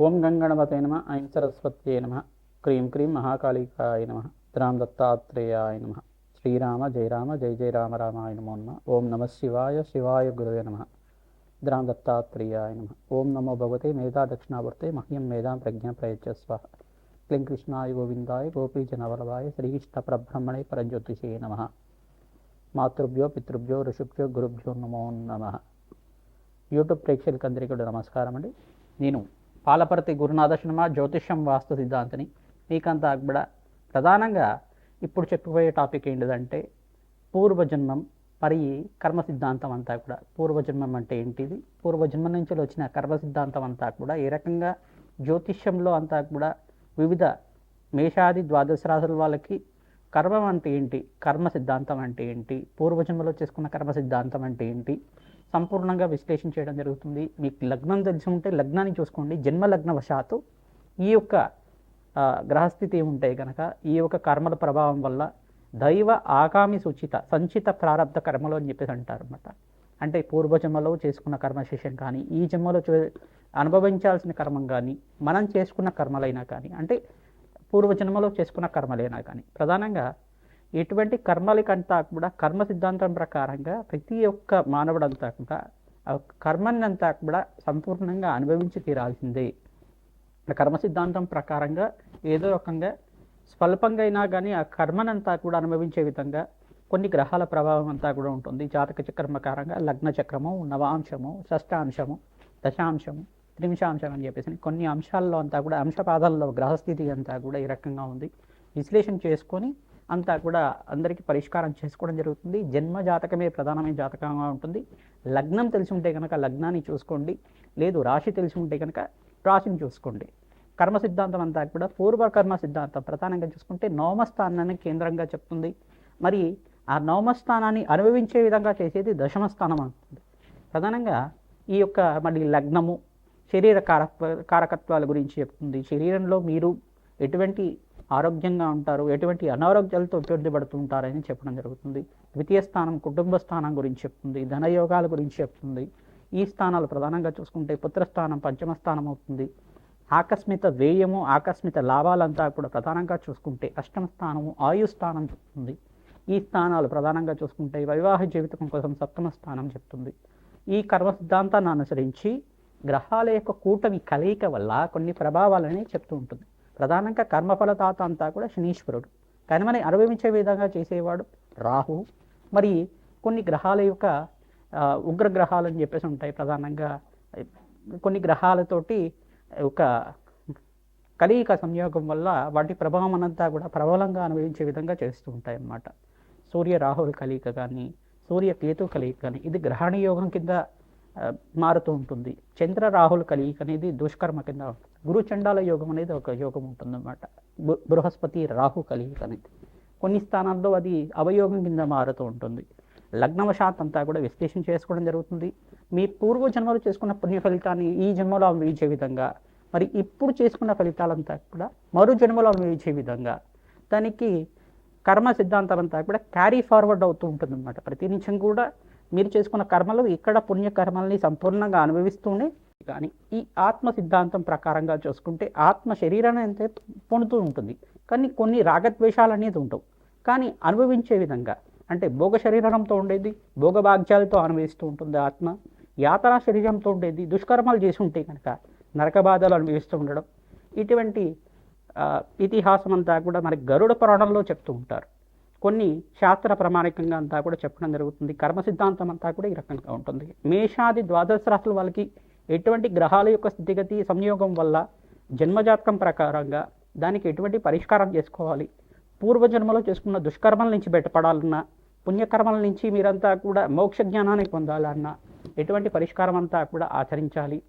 ఓం గంగణపతే నమ ఐం సరస్వత్యే నమ క్రీం క్రీం మహాకాళికాయ నమ ద్రాం దత్తాత్రేయాయ నమ శ్రీరామ జయ రామ జయ జయ రామ రామాయ నమో నమ ఓం నమ శివాయ శివాయ గురవే నమ ద్రాం దత్తాత్రేయాయ నమ ఓం నమో భగవతే మేధా దక్షిణావర్తే మహ్యం మేధాం ప్రజ్ఞా ప్రయచ్చస్వ క్లీం కృష్ణాయ గోవిందాయ గోపీజనవల్లభాయ శ్రీకృష్ణ పరబ్రహ్మణే పరజ్యోతిషే నమ మాతృభ్యో పితృభ్యో ఋషిభ్యో గురుభ్యో నమో నమ. యూట్యూబ్ ప్రేక్షకులందరికీ కూడా నమస్కారం అండి. నేను పాలపర్తి గురునాథ శర్మ జ్యోతిష్యం వాస్తు సిద్ధాంతిని. మీకంతా కూడా ప్రధానంగా ఇప్పుడు చెప్పబోయే టాపిక్ ఏంటిదంటే పూర్వజన్మం మరి కర్మ సిద్ధాంతం అంతా కూడా. పూర్వజన్మం అంటే ఏంటిది, పూర్వజన్మం నుంచి వచ్చిన కర్మ సిద్ధాంతం అంతా కూడా ఏ రకంగా జ్యోతిష్యంలో అంతా కూడా వివిధ మేషాది ద్వాదశ రాశుల వాళ్ళకి కర్మం అంటే ఏంటి, కర్మ సిద్ధాంతం అంటే ఏంటి, పూర్వజన్మలో చేసుకున్న కర్మ సిద్ధాంతం అంటే ఏంటి సంపూర్ణంగా విశ్లేషణ చేయడం జరుగుతుంది. మీకు లగ్నం తెలిసి ఉంటే లగ్నాన్ని చూసుకోండి. జన్మ లగ్నవశాత్తు ఈ యొక్క గ్రహస్థితి ఉంటాయి కనుక ఈ యొక్క కర్మల ప్రభావం వల్ల దైవ ఆగామి సూచిత సంచిత ప్రారంధ కర్మలు అని చెప్పేసి అంటారు అన్నమాట. అంటే పూర్వజన్మలో చేసుకున్న కర్మశేషం కానీ ఈ జన్మలో అనుభవించాల్సిన కర్మం కానీ మనం చేసుకున్న కర్మలైనా కానీ అంటే పూర్వజన్మలో చేసుకున్న కర్మలైనా కానీ ప్రధానంగా ఎటువంటి కర్మలకంతా కూడా కర్మ సిద్ధాంతం ప్రకారంగా ప్రతి ఒక్క మానవుడంతా కూడా ఆ కర్మని అంతా కూడా సంపూర్ణంగా అనుభవించి తీరాల్సిందే. కర్మ సిద్ధాంతం ప్రకారంగా ఏదో రకంగా స్వల్పంగా అయినా కానీ ఆ కర్మనంతా కూడా అనుభవించే విధంగా కొన్ని గ్రహాల ప్రభావం అంతా కూడా ఉంటుంది. జాతక చక్రం ప్రకారంగా లగ్న చక్రము, నవాంశము, షష్టాంశము, దశాంశము, త్రింశాంశం అని చెప్పేసి కొన్ని అంశాల్లో అంతా కూడా అంశపాదాల్లో గ్రహస్థితి అంతా కూడా ఈ రకంగా ఉంది. విశ్లేషణ చేసుకొని అంతా కూడా అందరికీ పరిష్కారం చేసుకోవడం జరుగుతుంది. జన్మ జాతకమే ప్రధానమైన జాతకంగా ఉంటుంది. లగ్నం తెలిసి ఉంటే కనుక లగ్నాన్ని చూసుకోండి, లేదు రాశి తెలిసి ఉంటే కనుక రాశిని చూసుకోండి. కర్మ సిద్ధాంతం అంతా కూడా పూర్వకర్మ సిద్ధాంతం ప్రధానంగా చూసుకుంటే నవమస్థానాన్ని కేంద్రంగా చెప్తుంది. మరి ఆ నవమస్థానాన్ని అనుభవించే విధంగా చేసేది దశమస్థానం అంటుంది. ప్రధానంగా ఈ యొక్క మళ్ళీ లగ్నము శరీర కారకత్వాల గురించి చెప్తుంది. శరీరంలో మీరు ఎటువంటి ఆరోగ్యంగా ఉంటారు, ఎటువంటి అనారోగ్యాలతో ఇబ్బంది పడుతుంటారని చెప్పడం జరుగుతుంది. ద్వితీయ స్థానం కుటుంబ స్థానం గురించి చెప్తుంది, ధనయోగాల గురించి చెప్తుంది. ఈ స్థానాలు ప్రధానంగా చూసుకుంటే పుత్రస్థానం పంచమ స్థానం అవుతుంది. ఆకస్మిక వ్యయము ఆకస్మిక లాభాలంతా కూడా ప్రధానంగా చూసుకుంటే అష్టమ స్థానము ఆయుస్థానం చెప్తుంది. ఈ స్థానాలు ప్రధానంగా చూసుకుంటే వివాహ జీవితం కోసం సప్తమ స్థానం చెప్తుంది. ఈ కర్మ సిద్ధాంతాన్ని అనుసరించి గ్రహాల యొక్క కూటమి కలయిక వల్ల కొన్ని ప్రభావాలని చెప్తూ ఉంటుంది. ప్రధానంగా కర్మఫలదాత అంతా కూడా శనీశ్వరుడు, కర్మని అనుభవించే విధంగా చేసేవాడు రాహు. మరి కొన్ని గ్రహాల యొక్క ఉగ్రగ్రహాలు అని చెప్పేసి ఉంటాయి. ప్రధానంగా కొన్ని గ్రహాలతోటి ఒక కలయిక సంయోగం వల్ల వాటి ప్రభావం అంతా కూడా ప్రబలంగా అనుభవించే విధంగా చేస్తూ ఉంటాయి అన్నమాట. సూర్య రాహుల కలయిక కానీ సూర్య కేతు కలయిక కానీ ఇది గ్రహణ యోగం కింద మారుతూ ఉంటుంది. చంద్ర రాహుల కలయిక అనేది దుష్కర్మ కింద ఉంటుంది. గురు చండాల యోగం అనేది ఒక యోగం ఉంటుంది అన్నమాట. బృహస్పతి రాహు కలయిక అనేది కొన్ని స్థానాల్లో అది అవయోగం కింద మారుతూ ఉంటుంది. లగ్నవశాత్ అంతా కూడా విశ్లేషణ చేసుకోవడం జరుగుతుంది. మీ పూర్వ జన్మలో చేసుకున్న పుణ్య ఫలితాన్ని ఈ జన్మలో అనుభవించే విధంగా, మరి ఇప్పుడు చేసుకున్న ఫలితాలంతా కూడా మరో జన్మలో అనుభవించే విధంగా దానికి కర్మ సిద్ధాంతం అంతా కూడా క్యారీ ఫార్వర్డ్ అవుతూ ఉంటుంది అన్నమాట. ప్రతి నిమిషం కూడా మీరు చేసుకున్న కర్మలు ఇక్కడ పుణ్యకర్మల్ని సంపూర్ణంగా అనుభవిస్తూనే కానీ ఈ ఆత్మ సిద్ధాంతం ప్రకారంగా చూసుకుంటే ఆత్మ శరీరాన్ని అంతే పొందుతూ ఉంటుంది, కానీ కొన్ని రాగద్వేషాలు అనేది ఉండవు. కానీ అనుభవించే విధంగా అంటే భోగ శరీరంతో ఉండేది భోగభాగ్యాలతో అనుభవిస్తూ ఉంటుంది ఆత్మ. యాతనా శరీరంతో ఉండేది దుష్కర్మాలు చేసి ఉంటే కనుక నరక బాధలు అనుభవిస్తూ ఉండడం. ఇటువంటి ఇతిహాసం అంతా కూడా మనకి గరుడ పురాణంలో చెప్తూ ఉంటారు. కొన్ని శాస్త్ర ప్రామాణికంగా అంతా కూడా చెప్పడం జరుగుతుంది. కర్మ సిద్ధాంతం అంతా కూడా ఈ రకంగా ఉంటుంది. మేషాది ద్వాదశ రాశుల వాళ్ళకి ఎటువంటి గ్రహాల యొక్క స్థితిగతి సంయోగం వల్ల జన్మజాతకం ప్రకారంగా దానికి ఎటువంటి పరిష్కారం చేసుకోవాలి, పూర్వజన్మలో చేసుకున్న దుష్కర్మల నుంచి బయటపడాలన్నా పుణ్యకర్మల నుంచి మీరంతా కూడా మోక్ష జ్ఞానాన్ని పొందాలన్నా ఎటువంటి పరిష్కారం అంతా కూడా ఆచరించాలి.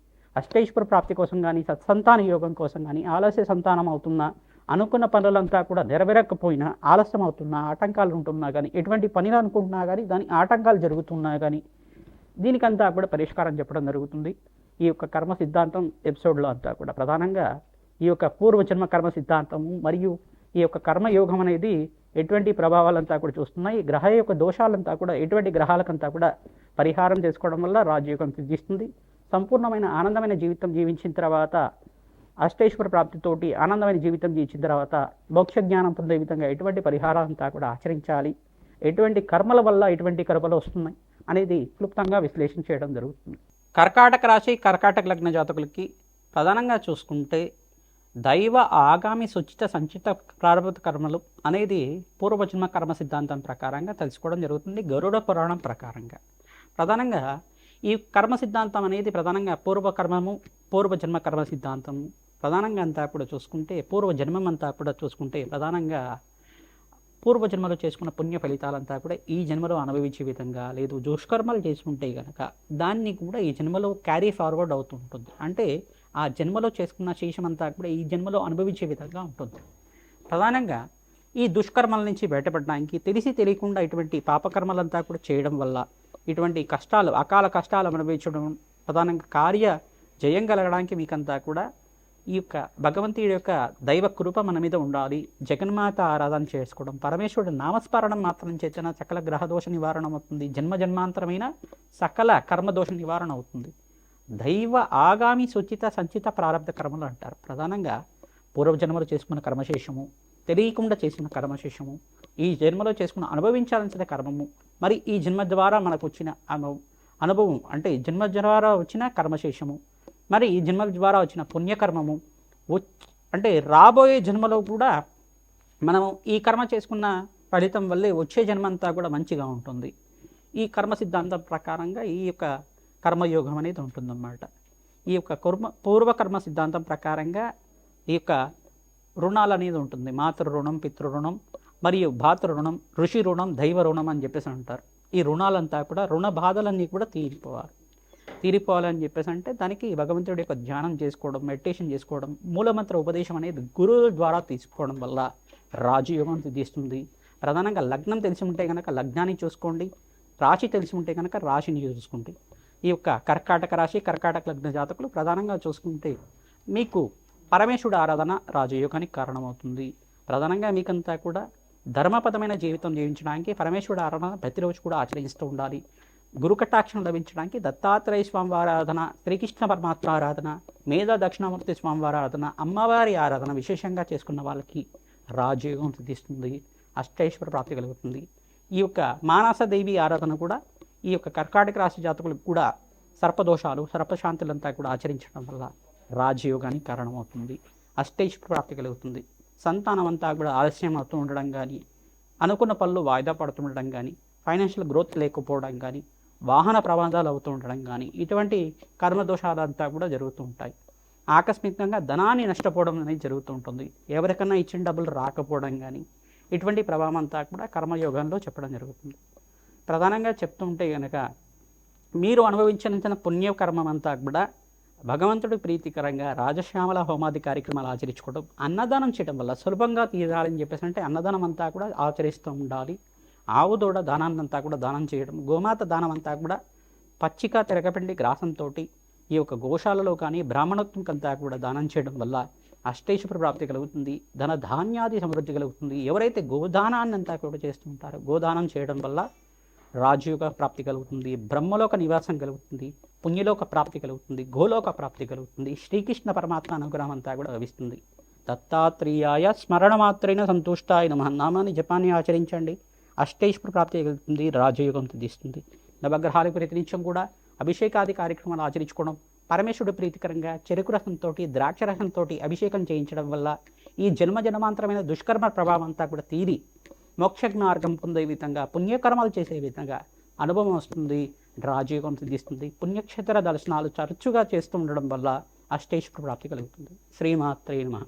అష్టైశ్వర ప్రాప్తి కోసం కానీ సత్సంతాన యోగం కోసం కానీ ఆలస్య సంతానం అవుతున్నా అనుకున్న పనులంతా కూడా నెరవేరకపోయినా ఆలస్యం అవుతున్నా ఆటంకాలు ఉంటున్నా కానీ ఎటువంటి పనులు అనుకుంటున్నా కానీ దాని ఆటంకాలు జరుగుతున్నా కానీ దీనికంతా కూడా పరిష్కారం చెప్పడం జరుగుతుంది. ఈ యొక్క కర్మ సిద్ధాంతం ఎపిసోడ్లో అంతా కూడా ప్రధానంగా ఈ యొక్క పూర్వజన్మ కర్మ సిద్ధాంతము మరియు ఈ యొక్క కర్మయోగం అనేది ఎటువంటి ప్రభావాలంతా కూడా చూస్తున్నాయి. గ్రహ యొక్క దోషాలంతా కూడా ఎటువంటి గ్రహాలకంతా కూడా పరిహారం చేసుకోవడం వల్ల రాజయోగం సిద్ధిస్తుంది. సంపూర్ణమైన ఆనందమైన జీవితం జీవించిన తర్వాత అష్టైశ్వర ప్రాప్తితోటి ఆనందమైన జీవితం జీవించిన తర్వాత మోక్ష జ్ఞానం పొందే విధంగా ఎటువంటి పరిహారం అంతా కూడా ఆచరించాలి, ఎటువంటి కర్మల వల్ల ఎటువంటి కర్మలు వస్తున్నాయి అనేది క్లుప్తంగా విశ్లేషణ చేయడం జరుగుతుంది. కర్కాటక రాశి కర్కాటక లగ్న జాతకులకి ప్రధానంగా చూసుకుంటే దైవ ఆగామి సుచిత సంచిత ప్రారంభ కర్మలు అనేది పూర్వజన్మ కర్మ సిద్ధాంతం ప్రకారంగా తెలుసుకోవడం జరుగుతుంది. గరుడ పురాణం ప్రకారంగా ప్రధానంగా ఈ కర్మ సిద్ధాంతం అనేది ప్రధానంగా పూర్వజన్మ కర్మ సిద్ధాంతము ప్రధానంగా అంతా కూడా చూసుకుంటే పూర్వజన్మం అంతా కూడా చూసుకుంటే ప్రధానంగా పూర్వజన్మలో చేసుకున్న పుణ్య ఫలితాలంతా కూడా ఈ జన్మలో అనుభవించే విధంగా, లేదు దుష్కర్మలు చేసుకుంటే కనుక దాన్ని కూడా ఈ జన్మలో క్యారీ ఫార్వర్డ్ అవుతూ ఉంటుంది. అంటే ఆ జన్మలో చేసుకున్న శేషమంతా కూడా ఈ జన్మలో అనుభవించే విధంగా ఉంటుంది. ప్రధానంగా ఈ దుష్కర్మల నుంచి బయటపడడానికి తెలిసి తెలియకుండా ఇటువంటి పాపకర్మలంతా కూడా చేయడం వల్ల ఇటువంటి కష్టాలు అకాల కష్టాలు అనుభవించడం, ప్రధానంగా కార్య జయం కలగడానికి మీకంతా కూడా ఈ యొక్క భగవంతుడి యొక్క దైవ కృప మన మీద ఉండాలి. జగన్మాత ఆరాధన చేసుకోవడం, పరమేశ్వరుడు నామస్మరణం మాత్రం చేసిన సకల గ్రహదోష నివారణ అవుతుంది. జన్మజన్మాంతరమైన సకల కర్మదోష నివారణ అవుతుంది. దైవ ఆగామి సుచిత సంచిత ప్రారంభ కర్మలు అంటారు. ప్రధానంగా పూర్వజన్మలో చేసుకున్న కర్మశేషము, తెలియకుండా చేసిన కర్మశేషము, ఈ జన్మలో చేసుకున్న అనుభవించాల్సిన కర్మము, మరి ఈ జన్మ ద్వారా మనకు వచ్చిన అనుభవం అంటే జన్మ ద్వారా వచ్చిన కర్మశేషము, మరి ఈ జన్మ ద్వారా వచ్చిన పుణ్యకర్మము, అంటే రాబోయే జన్మలో కూడా మనము ఈ కర్మ చేసుకున్న ఫలితం వల్లే వచ్చే జన్మ అంతా కూడా మంచిగా ఉంటుంది. ఈ కర్మ సిద్ధాంతం ప్రకారంగా ఈ యొక్క కర్మయోగం అనేది ఉంటుందన్నమాట. ఈ యొక్క పూర్వకర్మ సిద్ధాంతం ప్రకారంగా ఈ యొక్క రుణాలు అనేది ఉంటుంది. మాతృ రుణం, పితృ రుణం మరియు భాతృ రుణం, ఋషి రుణం, దైవ రుణం అని చెప్పేసి అంటారు. ఈ రుణాలంతా కూడా రుణ బాధలన్నీ కూడా తీరిపోవాలని చెప్పేసి అంటే దానికి భగవంతుడి యొక్క ధ్యానం చేసుకోవడం, మెడిటేషన్ చేసుకోవడం, మూలమంత్ర ఉపదేశం అనేది గురువుల ద్వారా తీసుకోవడం వల్ల రాజయోగం సిద్ధిస్తుంది. ప్రధానంగా లగ్నం తెలిసి ఉంటే కనుక లగ్నాన్ని చూసుకోండి, రాశి తెలిసి ఉంటే కనుక రాశిని చూసుకోండి. ఈ యొక్క కర్కాటక రాశి కర్కాటక లగ్న జాతకులు ప్రధానంగా చూసుకుంటే మీకు పరమేశ్వరుడు ఆరాధన రాజయోగానికి కారణమవుతుంది. ప్రధానంగా మీకంతా కూడా ధర్మపదమైన జీవితం జీవించడానికి పరమేశ్వరుడు ఆరాధన ప్రతిరోజు కూడా ఆచరిస్తూ ఉండాలి. గురు కటాక్షం లభించడానికి దత్తాత్రేయ స్వామివారి ఆరాధన, శ్రీకృష్ణ పరమాత్మ ఆరాధన, మేధా దక్షిణామూర్తి స్వామివారి ఆరాధన, అమ్మవారి ఆరాధన విశేషంగా చేసుకున్న వాళ్ళకి రాజయోగం సిద్ధిస్తుంది, అష్టైశ్వర ప్రాప్తి కలుగుతుంది. ఈ యొక్క మానసదేవి ఆరాధన కూడా ఈ యొక్క కర్కాటక రాశి జాతకులకు కూడా సర్పదోషాలు, సర్పశాంతులంతా కూడా ఆచరించడం వల్ల రాజయోగానికి కారణమవుతుంది, అష్టైశ్వర ప్రాప్తి కలుగుతుంది. సంతానం అంతా కూడా ఆలస్యం అవుతూ ఉండడం కానీ, అనుకున్న పనులు వాయిదా పడుతుండడం కానీ, ఫైనాన్షియల్ గ్రోత్ లేకపోవడం కానీ, వాహన ప్రమాదాలు అవుతూ ఉండడం కానీ, ఇటువంటి కర్మదోషాలంతా కూడా జరుగుతూ ఉంటాయి. ఆకస్మికంగా ధనాన్ని నష్టపోవడం అనేది జరుగుతూ ఉంటుంది. ఎవరికన్నా ఇచ్చిన డబ్బులు రాకపోవడం కానీ, ఇటువంటి ప్రభావం అంతా కూడా కర్మయోగంలో చెప్పడం జరుగుతుంది. ప్రధానంగా చెప్తుంటే కనుక మీరు అనుభవించిన పుణ్యకర్మం అంతా కూడా భగవంతుడి ప్రీతికరంగా రాజశ్యామల హోమాది కార్యక్రమాలు ఆచరించుకోవడం, అన్నదానం చేయడం వల్ల సులభంగా తీరాలని చెప్పేసి అంటే అన్నదానం అంతా కూడా ఆచరిస్తూ ఉండాలి. ఆవు దూడ దానాన్నంతా కూడా దానం చేయడం, గోమాత దానం అంతా కూడా పచ్చిక తిరగపిండి గ్రాసంతో ఈ యొక్క గోశాలలో కానీ బ్రాహ్మణత్వంకంతా కూడా దానం చేయడం వల్ల అష్టైశ్వర ప్రాప్తి కలుగుతుంది, ధన ధాన్యాది సమృద్ధి కలుగుతుంది. ఎవరైతే గోదానాన్ని అంతా కూడా చేస్తూ ఉంటారో గోదానం చేయడం వల్ల రాజయోగ ప్రాప్తి కలుగుతుంది, బ్రహ్మలోక నివాసం కలుగుతుంది, పుణ్యలోక ప్రాప్తి కలుగుతుంది, గోలోక ప్రాప్తి కలుగుతుంది, శ్రీకృష్ణ పరమాత్మ అనుగ్రహం అంతా కూడా లభిస్తుంది. దత్తాత్రేయాయ స్మరణ మాత్రైన సంతుష్టాయ నమః నామాన్ని జపాన్ని ఆచరించండి, అష్టైశ్వర ప్రాప్తి కలుగుతుంది, రాజయోగం సిద్ధిస్తుంది. నవగ్రహాలకు ప్రతినిత్యం కూడా అభిషేకాది కార్యక్రమాలు ఆచరించుకోవడం, పరమేశ్వరుడు ప్రీతికరంగా చెరుకు రసంతో ద్రాక్ష రసంతో అభిషేకం చేయించడం వల్ల ఈ జన్మాంతరమైన దుష్కర్మ ప్రభావం అంతా కూడా తీరి మోక్ష మార్గం పొందే విధంగా, పుణ్యకర్మలు చేసే విధంగా అనుభవం వస్తుంది, రాజయోగం సిద్ధిస్తుంది. పుణ్యక్షేత్ర దర్శనాలు తరచుగా చేస్తూ ఉండడం వల్ల అష్టైశ్వర ప్రాప్తి కలుగుతుంది. శ్రీమాత్రే నమః.